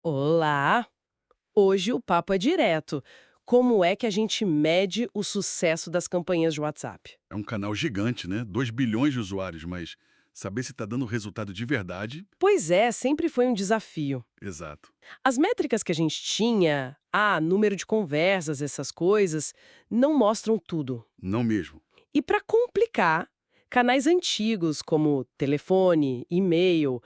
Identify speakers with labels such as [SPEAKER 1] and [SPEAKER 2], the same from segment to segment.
[SPEAKER 1] Olá! Hoje o papo é direto. Como é que a gente mede o sucesso das campanhas de WhatsApp?
[SPEAKER 2] É um canal gigante, né? 2 bilhões de usuários, mas saber se está dando resultado de verdade,
[SPEAKER 1] Pois é, sempre foi um desafio.
[SPEAKER 2] exato.
[SPEAKER 1] As métricas que a gente tinha, número de conversas, essas coisas, não mostram tudo.
[SPEAKER 2] Não mesmo.
[SPEAKER 1] E para complicar, canais antigos como telefone, e-mail,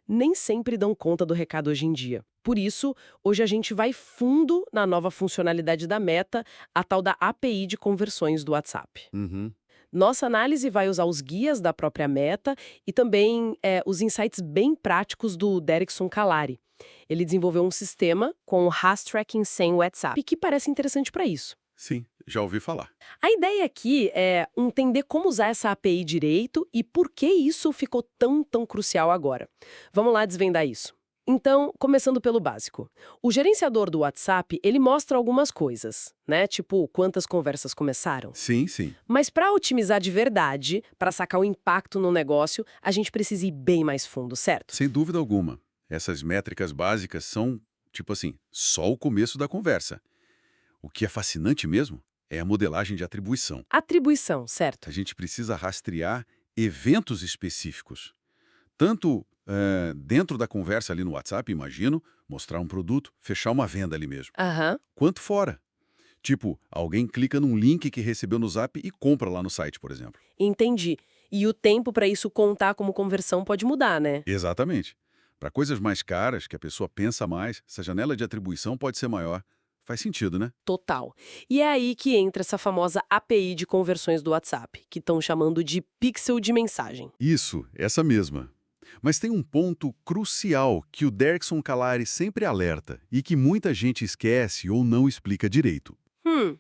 [SPEAKER 1] nem sempre dão conta do recado hoje em dia. Por isso, hoje a gente vai fundo na nova funcionalidade da Meta, a tal da API de conversões do WhatsApp.
[SPEAKER 2] Uhum.
[SPEAKER 1] Nossa análise vai usar os guias da própria Meta e também os insights bem práticos do Derrickson Calari. Ele desenvolveu um sistema com o Has Tracking sem WhatsApp, que parece interessante para isso.
[SPEAKER 2] Sim, já ouvi falar.
[SPEAKER 1] A ideia aqui é entender como usar essa API direito e por que isso ficou tão crucial agora. Vamos lá desvendar isso. Então, começando pelo básico. O gerenciador do WhatsApp, ele mostra algumas coisas, né? Tipo, quantas conversas começaram.
[SPEAKER 2] Sim, sim.
[SPEAKER 1] Mas para otimizar de verdade, para sacar o impacto no negócio, a gente precisa ir bem mais fundo, certo?
[SPEAKER 2] Sem dúvida alguma. Essas métricas básicas são, tipo assim, só o começo da conversa. O que é fascinante mesmo é a modelagem de atribuição.
[SPEAKER 1] Atribuição,
[SPEAKER 2] A
[SPEAKER 1] certo?
[SPEAKER 2] gente precisa rastrear eventos específicos. Tanto dentro da conversa ali no WhatsApp, imagino, mostrar um produto, fechar uma venda ali mesmo,
[SPEAKER 1] Aham,
[SPEAKER 2] quanto fora. Tipo, alguém clica num link que recebeu no Zap e compra lá no site, por exemplo.
[SPEAKER 1] entendi. E o tempo para isso contar como conversão pode mudar, né?
[SPEAKER 2] Exatamente. Para coisas mais caras, que a pessoa pensa mais, essa janela de atribuição pode ser maior. Faz sentido, né?
[SPEAKER 1] Total. E é aí que entra essa famosa API de conversões do WhatsApp, que estão chamando de pixel de mensagem.
[SPEAKER 2] Isso, essa mesma. Mas tem um ponto crucial que o Derkson Calari sempre alerta e que muita gente esquece ou não explica direito.
[SPEAKER 1] Hum,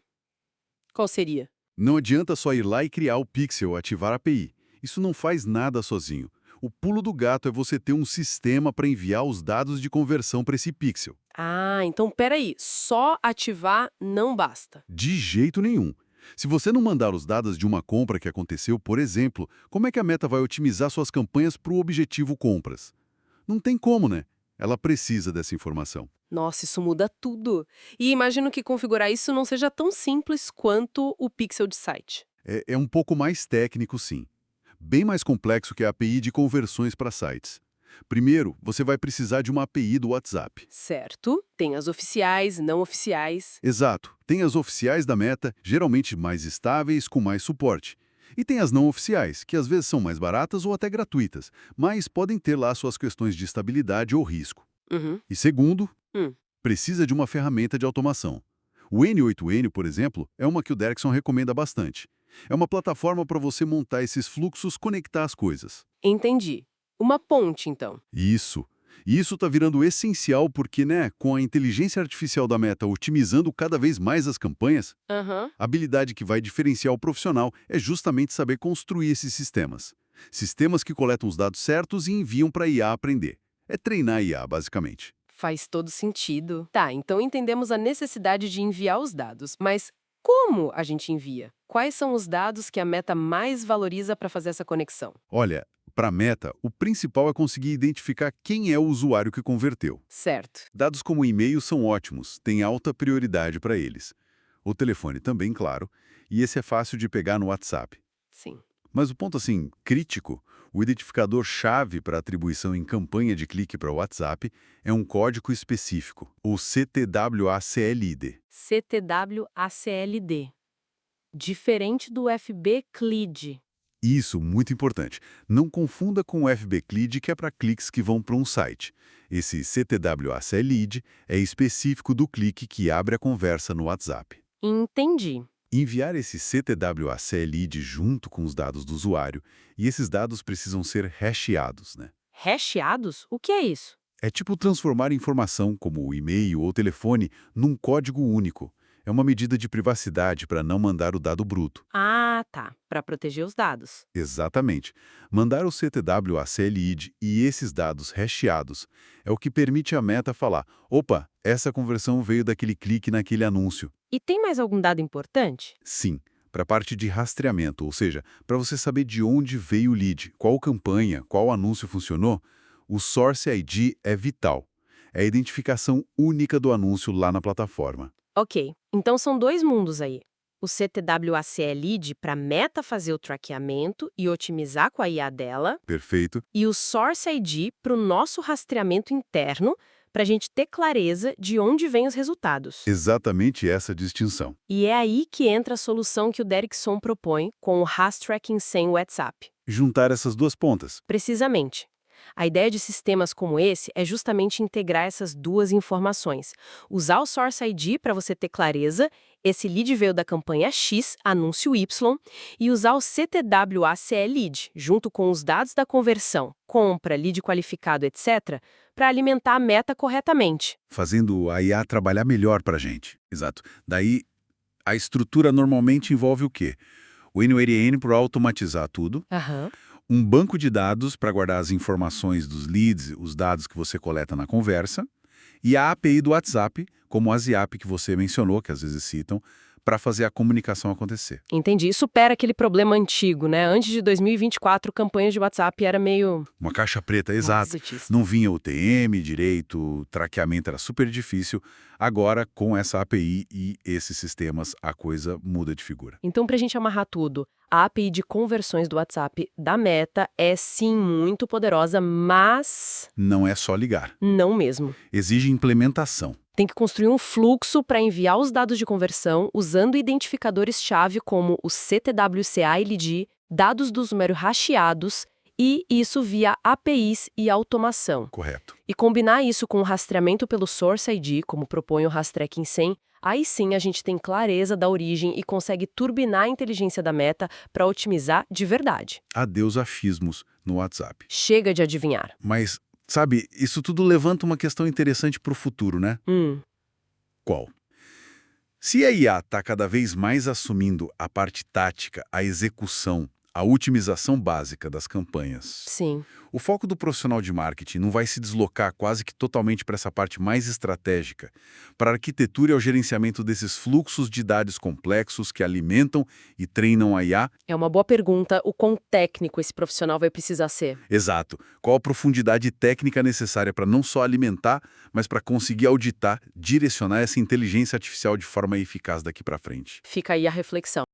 [SPEAKER 1] qual seria?
[SPEAKER 2] Não adianta só ir lá e criar o pixel ou ativar a API. Isso não faz nada sozinho. O pulo do gato é você ter um sistema para enviar os dados de conversão para esse pixel.
[SPEAKER 1] Então peraí, só ativar não basta.
[SPEAKER 2] De jeito nenhum. Se você não mandar os dados de uma compra que aconteceu, por exemplo, como é que a Meta vai otimizar suas campanhas para o objetivo compras? Não tem como, né? Ela precisa dessa informação.
[SPEAKER 1] Nossa, isso muda tudo. E imagino que configurar isso não seja tão simples quanto o pixel de site.
[SPEAKER 2] É um pouco mais técnico, sim. Bem mais complexo que a API de conversões para sites. Primeiro, você vai precisar de uma API do WhatsApp.
[SPEAKER 1] Certo? Tem as oficiais, não oficiais.
[SPEAKER 2] Exato. Tem as oficiais da Meta, geralmente mais estáveis, com mais suporte. E tem as não oficiais, que às vezes são mais baratas ou até gratuitas, mas podem ter lá suas questões de estabilidade ou risco.
[SPEAKER 1] Uhum.
[SPEAKER 2] E segundo,
[SPEAKER 1] Hum.
[SPEAKER 2] precisa de uma ferramenta de automação. O N8N, por exemplo, é uma que o Derkson recomenda bastante. É uma plataforma para você montar esses fluxos, conectar as coisas.
[SPEAKER 1] Entendi. Uma ponte, então.
[SPEAKER 2] Isso. E isso está virando essencial porque, né, com a inteligência artificial da Meta otimizando cada vez mais as campanhas,
[SPEAKER 1] Aham.
[SPEAKER 2] a habilidade que vai diferenciar o profissional é justamente saber construir esses sistemas. Sistemas que coletam os dados certos e enviam para a IA aprender. É treinar a IA, basicamente.
[SPEAKER 1] Faz todo sentido. Tá, então entendemos a necessidade de enviar os dados, mas como a gente envia? Quais são os dados que a Meta mais valoriza para fazer essa conexão?
[SPEAKER 2] Olha, para a Meta, o principal é conseguir identificar quem é o usuário que converteu.
[SPEAKER 1] Certo.
[SPEAKER 2] Dados como e-mail são ótimos, têm alta prioridade para eles. O telefone também, claro, e esse é fácil de pegar no WhatsApp.
[SPEAKER 1] Sim.
[SPEAKER 2] Mas o ponto assim, crítico, o identificador-chave para atribuição em campanha de clique para o WhatsApp é um código específico, o CTWACLID.
[SPEAKER 1] CTWACLD. Diferente do FB-CLID.
[SPEAKER 2] Isso, muito importante. Não confunda com o FBCLID, que é para cliques que vão para um site. Esse CTWACLID é específico do clique que abre a conversa no WhatsApp.
[SPEAKER 1] Entendi.
[SPEAKER 2] Enviar esse CTWACLID junto com os dados do usuário, e esses dados precisam ser hasheados, né?
[SPEAKER 1] Hasheados? O que é isso?
[SPEAKER 2] É tipo transformar informação, como o e-mail ou telefone, num código único. É uma medida de privacidade para não mandar o dado bruto.
[SPEAKER 1] Tá. Para proteger os dados.
[SPEAKER 2] Exatamente. Mandar o CTWACLID e esses dados hasheados é o que permite à Meta falar: opa, essa conversão veio daquele clique naquele anúncio.
[SPEAKER 1] E tem mais algum dado importante?
[SPEAKER 2] Sim, para a parte de rastreamento, ou seja, para você saber de onde veio o lead, qual campanha, qual anúncio funcionou, o Source ID é vital. É a identificação única do anúncio lá na plataforma.
[SPEAKER 1] Ok, então são dois mundos aí. O CTWACE Lead para a Meta fazer o traqueamento e otimizar com a IA dela,
[SPEAKER 2] Perfeito?
[SPEAKER 1] e o Source ID para o nosso rastreamento interno, para a gente ter clareza de onde vêm os resultados.
[SPEAKER 2] Exatamente essa distinção.
[SPEAKER 1] E é aí que entra a solução que o Derrickson propõe com o Rast Tracking sem WhatsApp.
[SPEAKER 2] Juntar essas duas pontas.
[SPEAKER 1] Precisamente. A ideia de sistemas como esse é justamente integrar essas duas informações. Usar o Source ID para você ter clareza, esse lead veio da campanha X, anúncio Y, e usar o CTWACE Lead, junto com os dados da conversão, compra, lead qualificado, etc., para alimentar a meta corretamente.
[SPEAKER 2] Fazendo a IA trabalhar melhor para a gente. Exato. Daí, a estrutura normalmente envolve o quê? O N8N para automatizar tudo,
[SPEAKER 1] Aham.
[SPEAKER 2] um banco de dados para guardar as informações dos leads, os dados que você coleta na conversa, e a API do WhatsApp, como a ZAP que você mencionou, que às vezes citam, para fazer a comunicação acontecer.
[SPEAKER 1] Entendi. Isso supera aquele problema antigo, né? Antes de 2024, campanhas de WhatsApp era meio...
[SPEAKER 2] Uma caixa preta,
[SPEAKER 1] uma
[SPEAKER 2] exato.
[SPEAKER 1] bizutice.
[SPEAKER 2] Não vinha o TM direito, o traqueamento era super difícil. Agora, com essa API e esses sistemas, a coisa muda de figura.
[SPEAKER 1] Então, para a gente amarrar tudo, a API de conversões do WhatsApp da Meta é sim muito poderosa, mas
[SPEAKER 2] Não é só ligar.
[SPEAKER 1] não mesmo.
[SPEAKER 2] Exige implementação.
[SPEAKER 1] Tem que construir um fluxo para enviar os dados de conversão usando identificadores-chave como o CTWCA-ID, dados do usuário hasheados, e isso via APIs e automação.
[SPEAKER 2] Correto.
[SPEAKER 1] E combinar isso com o rastreamento pelo Source ID, como propõe o Rast Tracking 100, aí sim a gente tem clareza da origem e consegue turbinar a inteligência da Meta para otimizar de verdade.
[SPEAKER 2] Adeus afismos no WhatsApp.
[SPEAKER 1] Chega de adivinhar.
[SPEAKER 2] Mas, sabe, isso tudo levanta uma questão interessante para o futuro, né? Qual? Se a IA está cada vez mais assumindo a parte tática, a execução, a otimização básica das campanhas,
[SPEAKER 1] Sim.
[SPEAKER 2] o foco do profissional de marketing não vai se deslocar quase que totalmente para essa parte mais estratégica, para a arquitetura e ao gerenciamento desses fluxos de dados complexos que alimentam e treinam a IA?
[SPEAKER 1] É uma boa pergunta o quão técnico esse profissional vai precisar ser.
[SPEAKER 2] Exato. Qual a profundidade técnica necessária para não só alimentar, mas para conseguir auditar, direcionar essa inteligência artificial de forma eficaz daqui para frente?
[SPEAKER 1] Fica aí a reflexão.